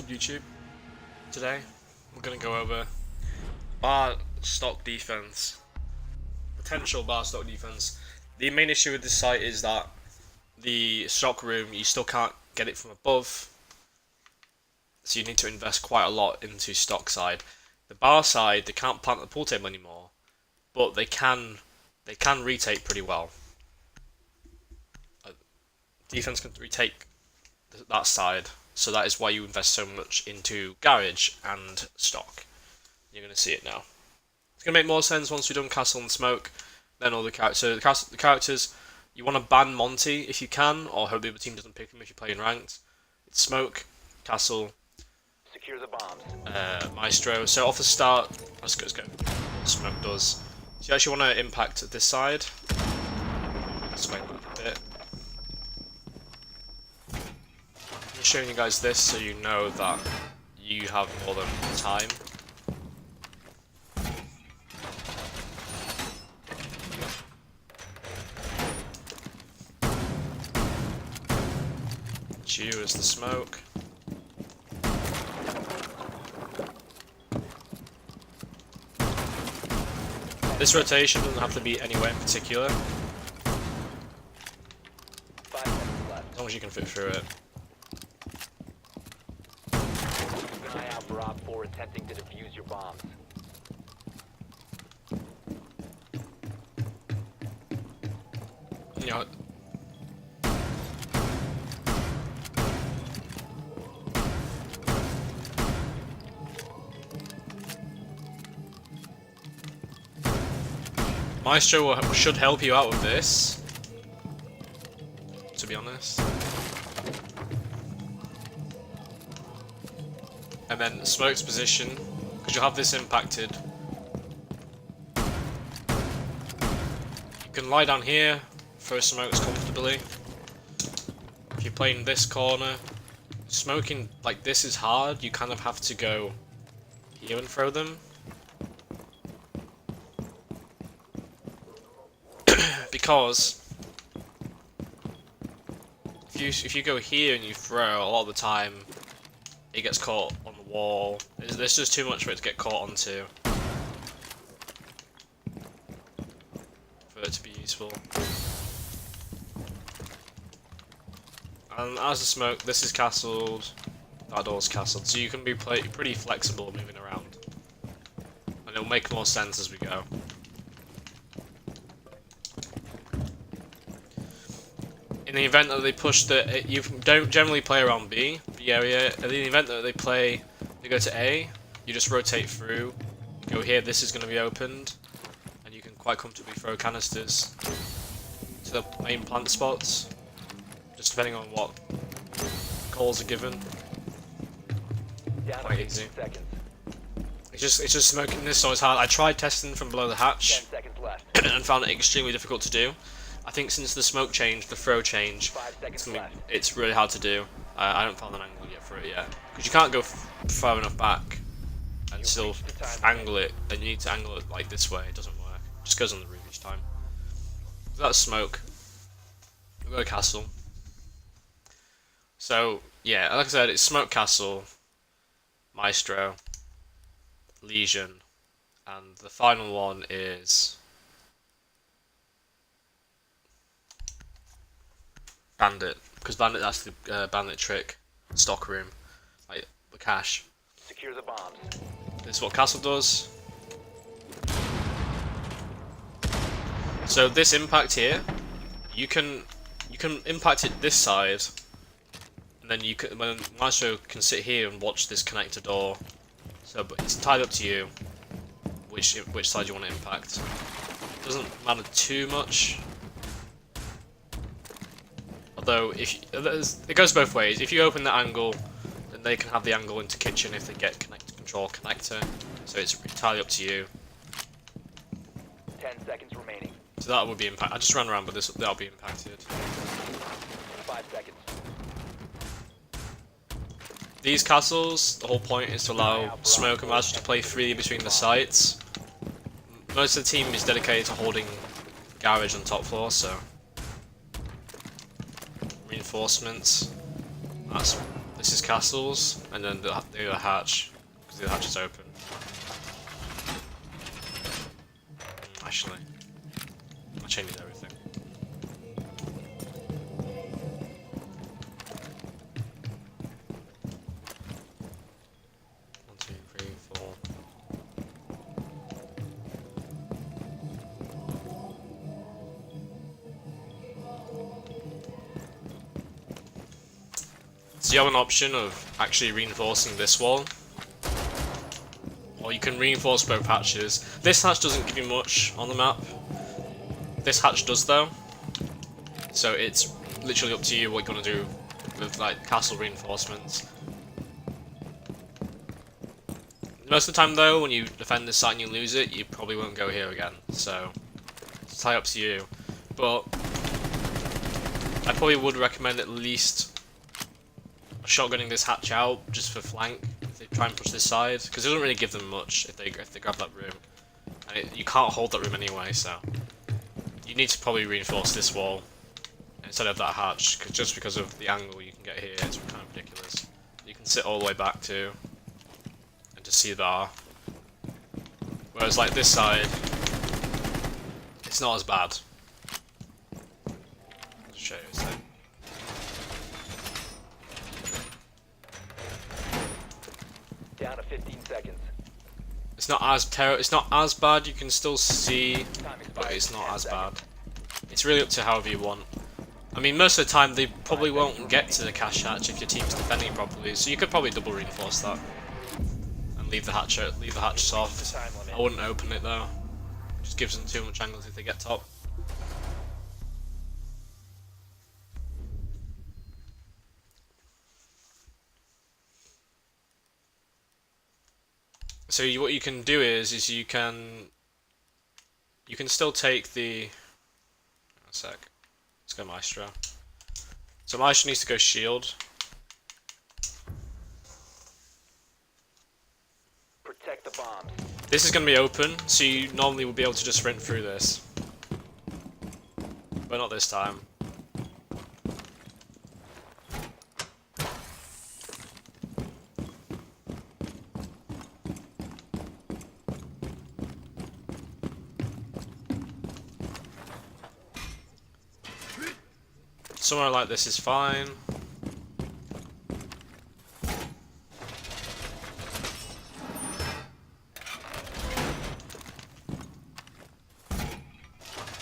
What's up, YouTube? Today we're going to go over bar stock defense, potential bar stock defense. The main issue with this site is that the stock room, you still can't get it from above, so you need to invest quite a lot into stock side. The bar side, they can't plant the pool table anymore, but they can retake pretty well. Defense can retake that side, so that is why you invest so much into garage and stock. You're going to see it now. It's going to make more sense once we've done castle and smoke, then all the characters. So the characters, you want to ban Monty if you can, or hope the other team doesn't pick him if you're playing ranked. It's smoke, castle, secure the bombs. Maestro. So off the start, let's go. Smoke does. So you actually want to impact this side. Explain that a bit. I'm showing you guys this so you know that you have more than time. You is the smoke. This rotation doesn't have to be anywhere in particular. 5 seconds left. As long as you can fit through it. Keep an eye out for Op 4 attempting to defuse your bombs. You know, Maestro should help you out with this, to be honest. And then smoke's position, because you'll have this impacted. You can lie down here, throw smokes comfortably. If you're playing this corner, smoking like this is hard, you kind of have to go here and throw them. Because if you go here and you throw, a lot of the time it gets caught on the wall. There's just too much for it to get caught onto for it to be useful. And as the smoke, this is castled, that door's castled, so you can be pretty flexible moving around, and it'll make more sense as we go. In the event that they push you don't generally play around B area. In the event that they go to A, you just rotate through, go here, this is going to be opened, and you can quite comfortably throw canisters to the main plant spots, just depending on what calls are given. Down to Quite 15 easy. seconds. It's just smoking this, so it's hard. I tried testing from below the 10 hatch seconds left. and found it extremely difficult to do. I think since the smoke change, the throw change, 5 seconds left. it's really hard to do. I haven't found an angle yet for it yet. Because you can't go far enough back and still angle it, and you need to angle it like this way, it doesn't work. It just goes on the roof each time. So that's smoke. We'll go to castle. So, yeah, like I said, it's smoke, castle, Maestro, Legion, and the final one is Bandit, because Bandit, that's the Bandit trick, stock room, like the cache. Secure the bombs. This is what Castle does. So this impact here, you can impact it this side, and then when Maestro can sit here and watch this connector door. So, but it's entirely up to you which side you want to impact. Doesn't matter too much. Although, it goes both ways. If you open that angle, then they can have the angle into kitchen if they get control connector. So it's entirely up to you. 10 seconds remaining. So that would be impact. I just ran around, but that'll be impacted. 5 seconds. These castles, the whole point is to allow Smoke and Master to play freely between the sites. Most of the team is dedicated to holding garage on top floor, so reinforcements. That's This is castles, and then the other hatch, because the hatch is open. Actually, that changes everything. One, two, three, four. So you have an option of actually reinforcing this wall, or you can reinforce both hatches. This hatch doesn't give you much on the map. This hatch does though, so it's literally up to you what you're gonna do with like castle reinforcements. Most of the time though, when you defend this site and you lose it, you probably won't go here again, so it's entirely up to you. But I probably would recommend at least shotgunning this hatch out just for flank if they try and push this side, because it doesn't really give them much if they grab that room, and you can't hold that room anyway. So you need to probably reinforce this wall instead of that hatch, just because of the angle you can get here. It's kind of ridiculous. You can sit all the way back too and just see the bar, whereas like this side, it's not as bad. I'll show you a sec. Down to 15 seconds. It's not as it's not as bad. You can still see, but it's not as bad. It's really up to however you want. I mean, most of the time they probably won't get to the cache hatch if your team's defending properly. So you could probably double reinforce that and leave the hatch soft. I wouldn't open it though. It just gives them too much angles if they get top. So what you can do is you can still take the. A sec. Let's go Maestro. So Maestro needs to go shield. Protect the bombs. This is going to be open, so you normally will be able to just sprint through this, but not this time. Somewhere like this is fine.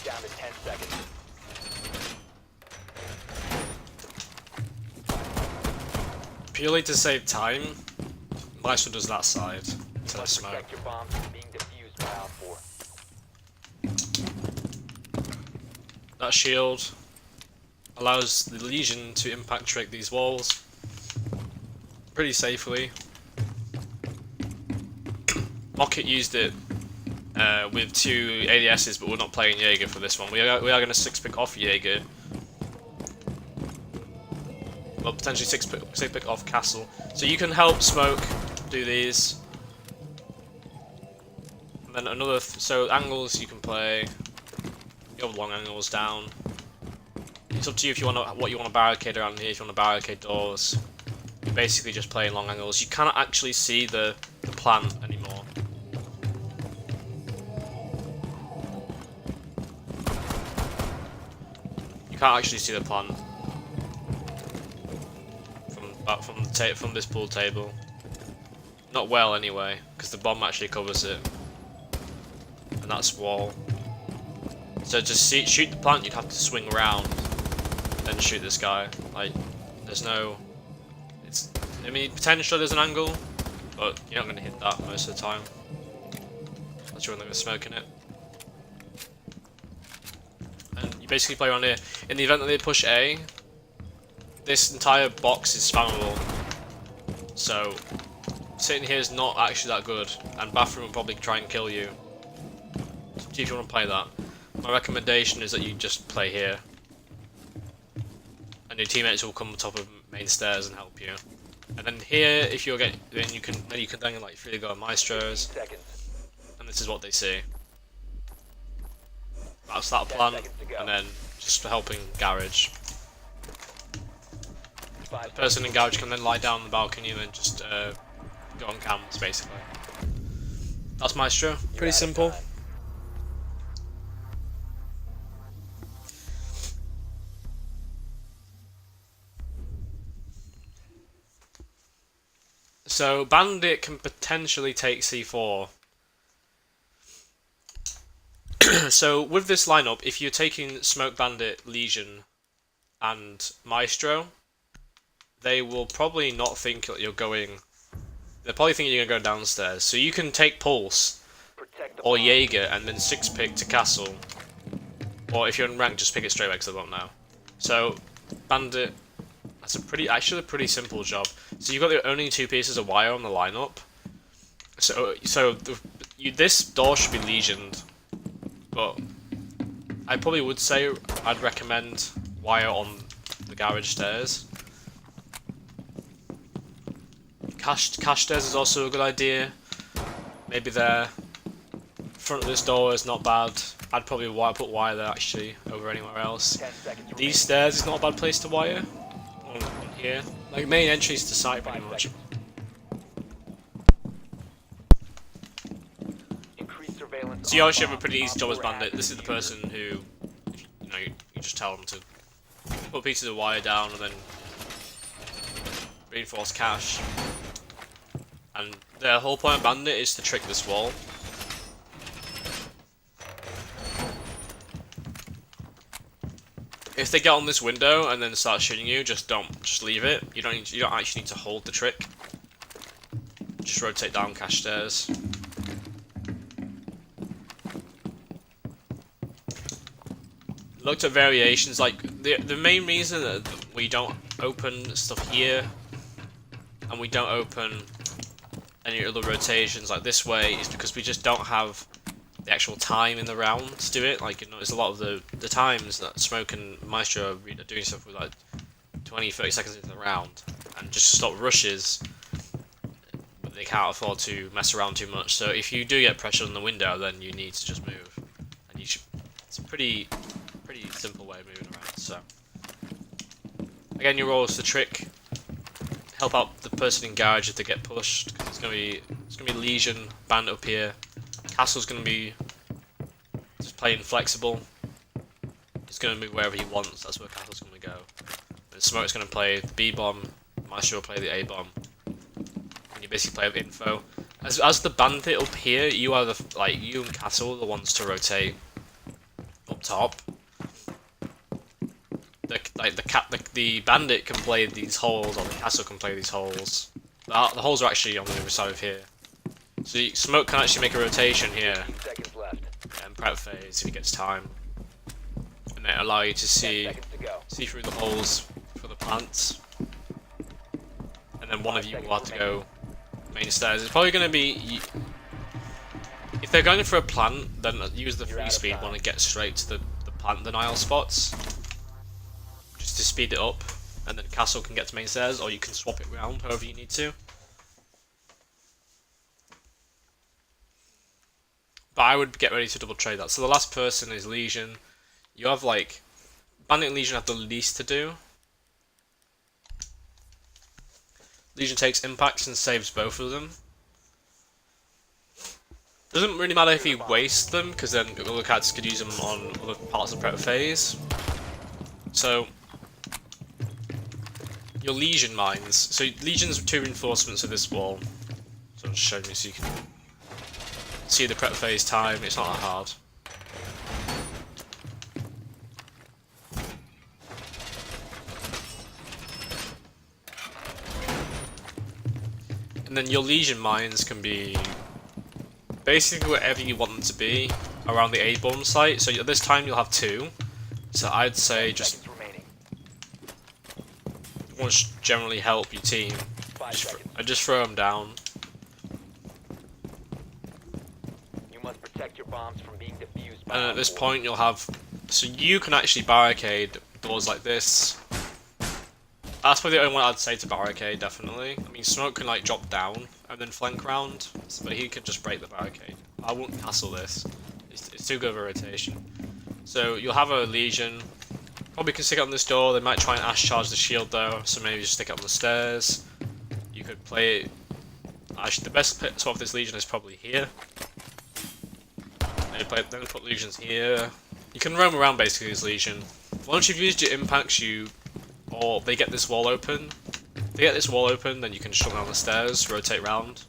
Down to 10 seconds. Purely to save time, Maestro does that side You to must smoke. protect your bombs from being defused by Op 4. That shield allows the Legion to impact trick these walls pretty safely. Rocket used it with 2 ADSs, but we're not playing Jaeger for this one. We are going to 6-pick off Jaeger. Well, potentially 6-pick off Castle. So you can help Smoke do these. And then another, so angles you can play. You have long angles down. It's up to you if you want what you want to barricade around here. If you want to barricade doors, you're basically just playing long angles. You cannot actually see the plant anymore. You can't actually see the plant from this pool table. Not well anyway, because the bomb actually covers it, and that's wall. So to shoot the plant, you'd have to swing around, then shoot this guy. Like, there's no. I mean, potentially there's an angle, but you're not going to hit that most of the time. Unless you're only smoking it. And you basically play around here. In the event that they push A, this entire box is spammable. So sitting here is not actually that good, and Bathroom will probably try and kill you. See if you want to play that. My recommendation is that you just play here, and your teammates will come on top of main stairs and help you. And then here, if you're getting, then you can like freely go on Maestros, and this is what they see. That's that plan, and then just helping Garage. the person in garage can then lie down on the balcony and then just go on cams, basically. That's Maestro. Pretty simple. So Bandit can potentially take C4. So with this lineup, if you're taking Smoke Bandit, Legion, and Maestro, they will probably not think that you're going. They'll probably think you're going to go downstairs. So you can take Pulse or Jaeger and then 6-pick to Castle. Or if you're in rank, just pick it straight away because they won't know. So Bandit, that's actually a pretty simple job. So you've got the only 2 pieces of wire on the lineup. So this door should be Legioned. But I probably would say I'd recommend wire on the garage stairs. Cash stairs is also a good idea. Maybe there. Front of this door is not bad. I'd probably put wire there actually over anywhere else. These stairs is not a bad place to wire. On here. Like main entries to site pretty much. So you actually have a pretty easy job as Bandit. This is the person who, you just tell them to put pieces of wire down and then reinforce cash. And the whole point of Bandit is to trick this wall. If they get on this window and then start shooting you, just leave it. You don't actually need to hold the trick. Just rotate down cash stairs. Looked at variations, like the main reason that we don't open stuff here and we don't open any other rotations like this way is because we just don't have the actual time in the round to do it. Like, there's a lot of the times that Smoke and Maestro are doing stuff with like 20-30 seconds into the round and just stop rushes, but they can't afford to mess around too much. So if you do get pressure on the window, then you need to just move, and it's a pretty simple way of moving around. So again, your role is the trick, help out the person in garage if they get pushed, because it's gonna be Legion, Bandit up here. Castle's gonna be just playing flexible. He's gonna move wherever he wants. That's where Castle's gonna go. And Smoke's gonna play the B bomb. Maestro will play the A bomb. And you basically play with info. As the Bandit up here, you are you and Castle are the ones to rotate up top. The Bandit can play these holes, or the Castle can play these holes. The holes are actually on the other side of here. So Smoke can actually make a rotation here and prep phase if he gets time, and it allow you to see through the holes for the plants. And then one of you will have to go main stairs. It's probably going to be, if they're going for a plant, then use the free speed one and get straight to the plant denial spots, just to speed it up, and then Castle can get to main stairs, or you can swap it around however you need to. But I would get ready to double trade that. So the last person is Legion. You have Bandit and Legion have the least to do. Legion takes impacts and saves both of them. Doesn't really matter if you waste them, because then other cats could use them on other parts of the prep phase. So your Legion mines. So Legion's 2 reinforcements of this wall. So I'll just show you so you can see the prep phase time. It's not that hard. And then your Legion mines can be basically wherever you want them to be around the A-bomb site. So at this time you'll have 2. So I'd say just want to generally help your team. Just throw them down. Your bombs from being defused by And at this point you'll have, so you can actually barricade doors like this. That's probably the only one I'd say to barricade, definitely. I mean, Smoke can drop down and then flank round, but he could just break the barricade. I wouldn't castle this. It's too good of a rotation. So you'll have a Legion Probably can stick it on this door. They might try and Ash charge the shield though, so maybe just stick it on the stairs. You could play it. Actually, the best spot of this Legion is probably here. Then put Legions here. You can roam around basically as Legion. Once you've used your impacts, or they get this wall open. If they get this wall open, then you can just jump down the stairs, rotate round,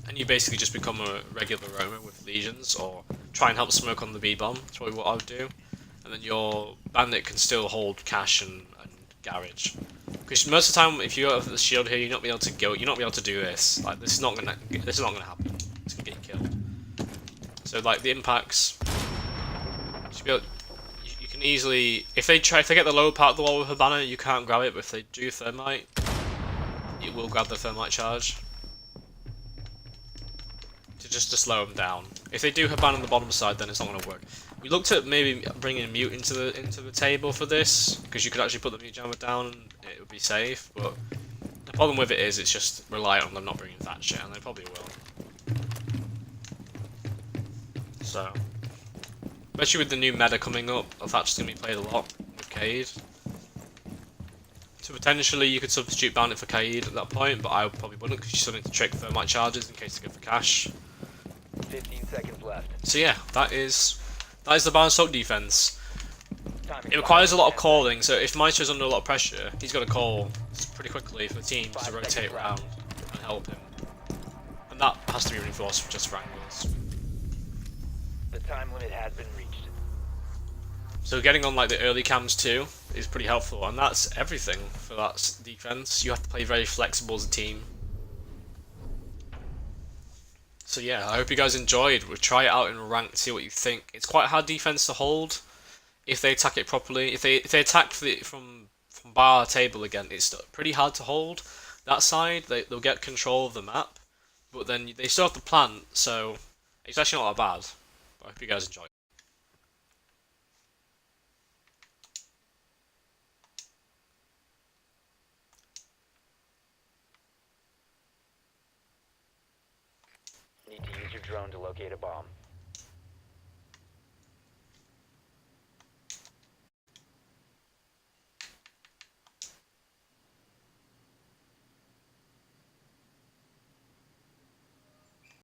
and you basically just become a regular roamer with Legions, or try and help smoke on the B-bomb. That's probably what I would do. And then your bandit can still hold cash and garage. Because most of the time, if you go for the shield here, you're not be able to go. You're not be able to do this. Like this is not gonna happen. It's gonna get you killed. So like the impacts, you can easily, if they get the lower part of the wall with a banner, you can't grab it. But if they do thermite, it will grab the thermite charge to slow them down. If they do Haban on the bottom side, then it's not going to work. We looked at maybe bringing mute into the table for this, because you could actually put the mute jammer down and it would be safe. But the problem with it is it's just reliant on them not bringing Thatcher, and they probably will. So, especially with the new meta coming up, Thatcher's going to be played a lot with Cade. So potentially you could substitute Bandit for Cade at that point, but I probably wouldn't, because you still need to trick thermite charges in case they go for cash. 15 seconds left. So yeah, that is the Baron Soak defense. It requires a lot of calling, so if Maestro's under a lot of pressure, he's got to call pretty quickly for the team to rotate around and help him. And that has to be reinforced just for angles. The time limit has been reached. So getting on like the early cams too is pretty helpful, and that's everything for that defense. You have to play very flexible as a team. So yeah, I hope you guys enjoyed. We'll try it out in ranked, see what you think. It's quite a hard defense to hold if they attack it properly. If they attack from bar table again, it's pretty hard to hold. That side, they'll get control of the map, but then they still have to plant, so it's actually not that bad. But I hope you guys enjoy. Need to use your drone to locate a bomb.